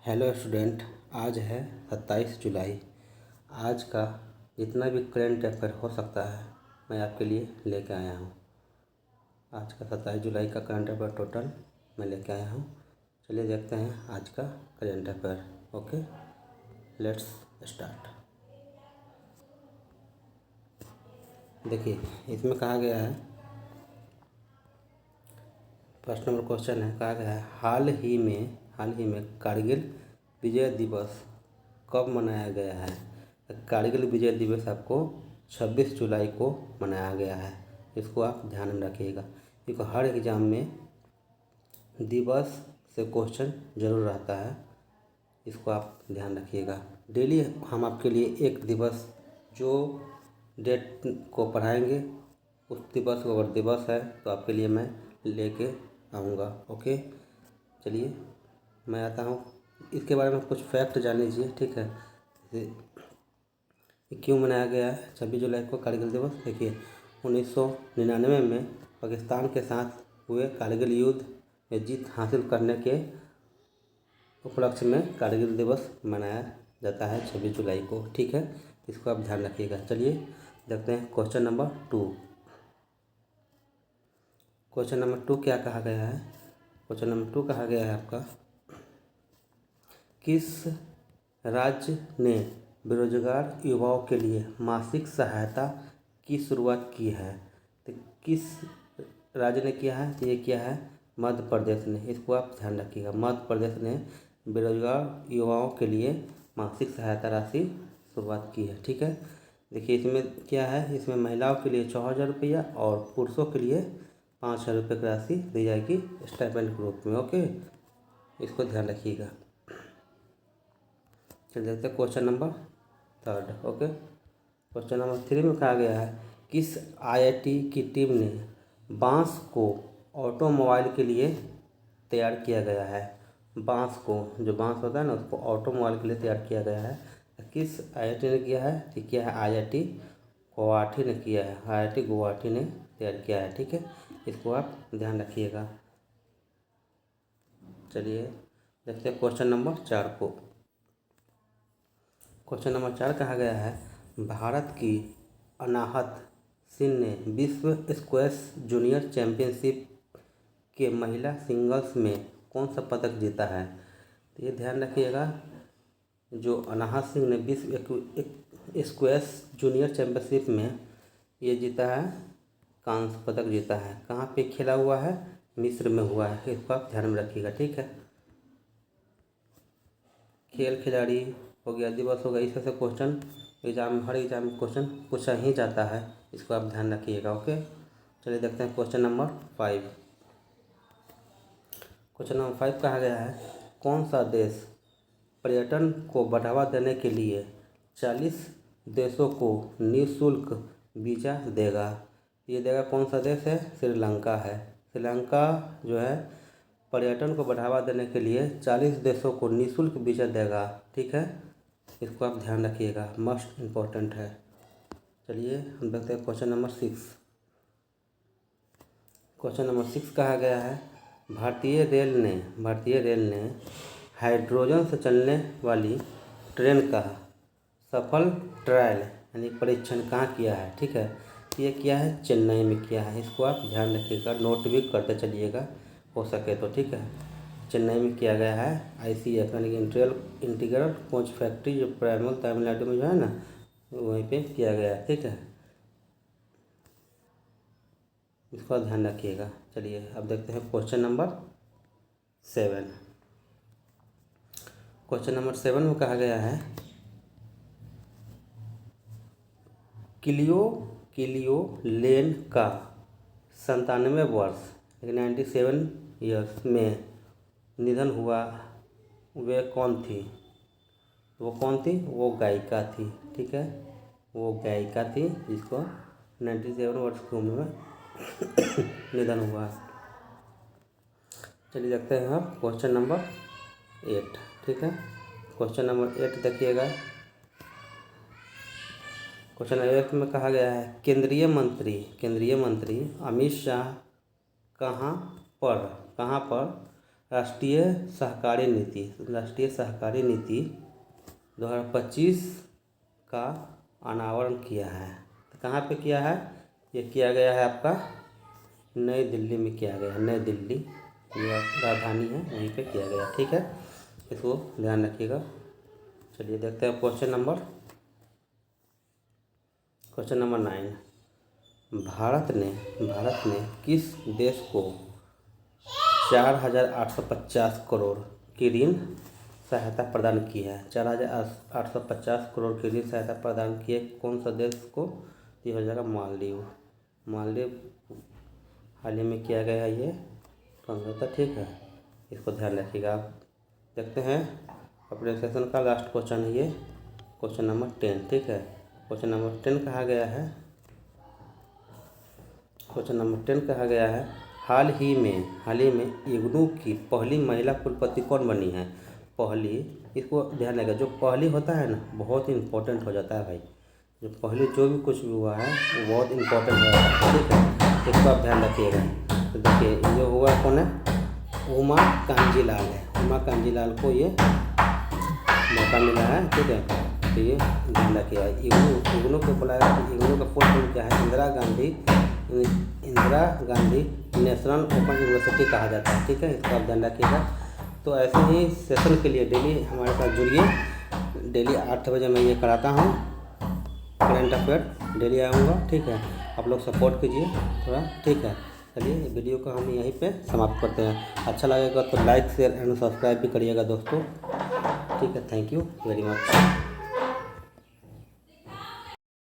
Hello student, आज है 27 जुलाई। आज का जितना भी करंट अफेयर हो सकता है मैं आपके लिए लेके आया हूँ। आज का 27 जुलाई का करंट अफेयर टोटल मैं लेके आया हूँ। चलिए देखते हैं आज का current affair. Okay, let's start. देखिए, इसमें कहा गया है, फर्स्ट नंबर क्वेश्चन है, कहा गया है हाल ही में कारगिल विजय दिवस कब मनाया गया है। कारगिल विजय दिवस आपको 26 जुलाई को मनाया गया है। इसको आप ध्यान में रखिएगा, क्योंकि हर एग्ज़ाम में दिवस से क्वेश्चन जरूर रहता है। इसको आप ध्यान रखिएगा। डेली हम आपके लिए एक दिवस जो डेट को पढ़ाएंगे, उस दिवस को अगर दिवस है तो आपके लिए मैं लेके आऊँगा। ओके, चलिए मैं आता हूँ। इसके बारे में कुछ फैक्ट जान लीजिए, ठीक है। क्यों मनाया गया है 26 जुलाई को कारगिल दिवस? देखिए, 1999 में पाकिस्तान के साथ हुए कारगिल युद्ध में जीत हासिल करने के उपलक्ष्य में कारगिल दिवस मनाया जाता है 26 जुलाई को, ठीक है। इसको आप ध्यान रखिएगा। चलिए देखते हैं क्वेश्चन नंबर 2। क्वेश्चन नंबर 2 क्या कहा गया है? क्वेश्चन नंबर 2 कहा गया है आपका, किस राज्य ने बेरोजगार युवाओं के लिए मासिक सहायता की शुरुआत की है? तो किस राज्य ने किया है? तो ये किया है मध्य प्रदेश ने। इसको आप ध्यान रखिएगा। मध्य प्रदेश ने बेरोजगार युवाओं के लिए मासिक सहायता राशि शुरुआत की है, ठीक है। देखिए, इसमें क्या है, इसमें महिलाओं के लिए 4,000 रुपया और पुरुषों के लिए 5,000 रुपये की राशि दी जाएगी स्टाइपेंड के रूप में। ओके, इसको ध्यान रखिएगा। चलिए देखते हैं question number 3। Okay, question number 3 में कहा गया है, किस आईआईटी की टीम ने बांस को ऑटोमोबाइल के लिए तैयार किया गया है? बांस को, जो बांस होता है ना, उसको ऑटोमोबाइल के लिए तैयार किया गया है। किस आईआईटी ने किया है? तो किया है आईआईटी गुवाहाटी ने किया है। आईआईटी गुवाहाटी ने तैयार किया है, ठीक है। इसको आप ध्यान रखिएगा। चलिए देखते हैं क्वेश्चन नंबर 4 को। क्वेश्चन नंबर 4 कहा गया है, भारत की अनाहत सिंह ने विश्व स्क्वैश जूनियर चैंपियनशिप के महिला सिंगल्स में कौन सा पदक जीता है? तो ये ध्यान रखिएगा, जो अनाहत सिंह ने विश्व स्क्वैश जूनियर चैंपियनशिप में ये जीता है, कांस्य पदक जीता है। कहाँ पे खेला हुआ है? मिस्र में हुआ है। इसको आप ध्यान में रखिएगा, ठीक है। खेल खिलाड़ी हो गया, दिवस हो गया, इस तरह से क्वेश्चन हर एग्जाम में क्वेश्चन पूछा ही जाता है। इसको आप ध्यान रखिएगा। ओके, चलिए देखते हैं क्वेश्चन नंबर 5। क्वेश्चन नंबर 5 कहा गया है, कौन सा देश पर्यटन को बढ़ावा देने के लिए 40 देशों को निःशुल्क वीज़ा देगा? ये देगा कौन सा देश है? श्रीलंका है। श्रीलंका जो है पर्यटन को बढ़ावा देने के लिए 40 देशों को निःशुल्क वीज़ा देगा, ठीक है। इसको आप ध्यान रखिएगा, मस्ट इम्पोर्टेंट है। चलिए हम देखते हैं क्वेश्चन नंबर 6। क्वेश्चन नंबर 6 कहा गया है, भारतीय रेल ने हाइड्रोजन से चलने वाली ट्रेन का सफल ट्रायल यानी परीक्षण कहाँ किया है? ठीक है, ये किया है चेन्नई में किया है। इसको आप ध्यान रखिएगा, नोट भी करते चलिएगा हो सके तो, ठीक है। चेन्नई में किया गया है ICF यानी कि इंटीग्रल कोच फैक्ट्री, जो प्राइमल तमिलनाडु में जो है ना, वहीं पे किया गया है, ठीक है। इसका ध्यान रखिएगा। चलिए अब देखते हैं क्वेश्चन नंबर 7। क्वेश्चन नंबर 7 में कहा गया है, किलियो लेन का 97 वर्ष 97 ईयर्स में निधन हुआ, वे कौन थी? वो गायिका थी, ठीक है। वो गायिका थी जिसको 97 वर्ष की उम्र में निधन हुआ। चलिए देखते हैं अब क्वेश्चन नंबर 8, ठीक है। क्वेश्चन नंबर 8 देखिएगा। क्वेश्चन नंबर 8 में कहा गया है, केंद्रीय मंत्री अमित शाह कहाँ पर राष्ट्रीय सहकारी नीति 2025 का अनावरण किया है। तो कहाँ पे किया है? ये किया गया है आपका नई दिल्ली में किया गया है। नई दिल्ली ये राजधानी है, वहीं पे किया गया। ठीक है, इसको ध्यान रखिएगा। चलिए देखते हैं क्वेश्चन नंबर 9। भारत ने किस देश को 4,850 करोड़ की ऋण सहायता प्रदान की है? 4,850 करोड़ की ऋण सहायता प्रदान की है कौन सा देश को? ये हो जाएगा मालदीव हाल ही में किया गया है ये समझौता। ठीक है, इसको ध्यान रखिएगा आप। देखते हैं अपने सेशन का लास्ट क्वेश्चन है ये, क्वेश्चन नंबर 10। ठीक है, क्वेश्चन नंबर 10 कहा गया है। क्वेश्चन नंबर 10 कहा गया है, हाल ही में इग्नू की पहली महिला कुलपति कौन बनी है? पहली, इसको ध्यान रखिएगा। जो पहली होता है ना, बहुत ही इंपॉर्टेंट हो जाता है भाई। जो पहले जो भी कुछ भी हुआ है वो बहुत इंपॉर्टेंट हो जाता है। ठीक है, इसको आप ध्यान रखिएगा। तो देखिए ये जो हुआ कौन है? उमा कांजीलाल है। उमा कांजीलाल को ये मौका मिला है। ठीक है, तो ये ध्यान रखिएगा। इग्नू को बुलाया। इग्नू का फुल फॉर्म क्या है? Indira Gandhi national open university कहा जाता है। ठीक है, इसका आप ध्यान रखिएगा। तो ऐसे ही सेशन के लिए डेली हमारे साथ जुड़िए। डेली 8 बजे मैं ये कराता हूँ करंट अफेयर, डेली आऊँगा। ठीक है, आप लोग सपोर्ट कीजिए थोड़ा। ठीक है, चलिए वीडियो को हम यहीं पे समाप्त करते हैं। अच्छा लगेगा तो लाइक शेयर एंड सब्सक्राइब भी करिएगा दोस्तों। ठीक है, थैंक यू वेरी मच।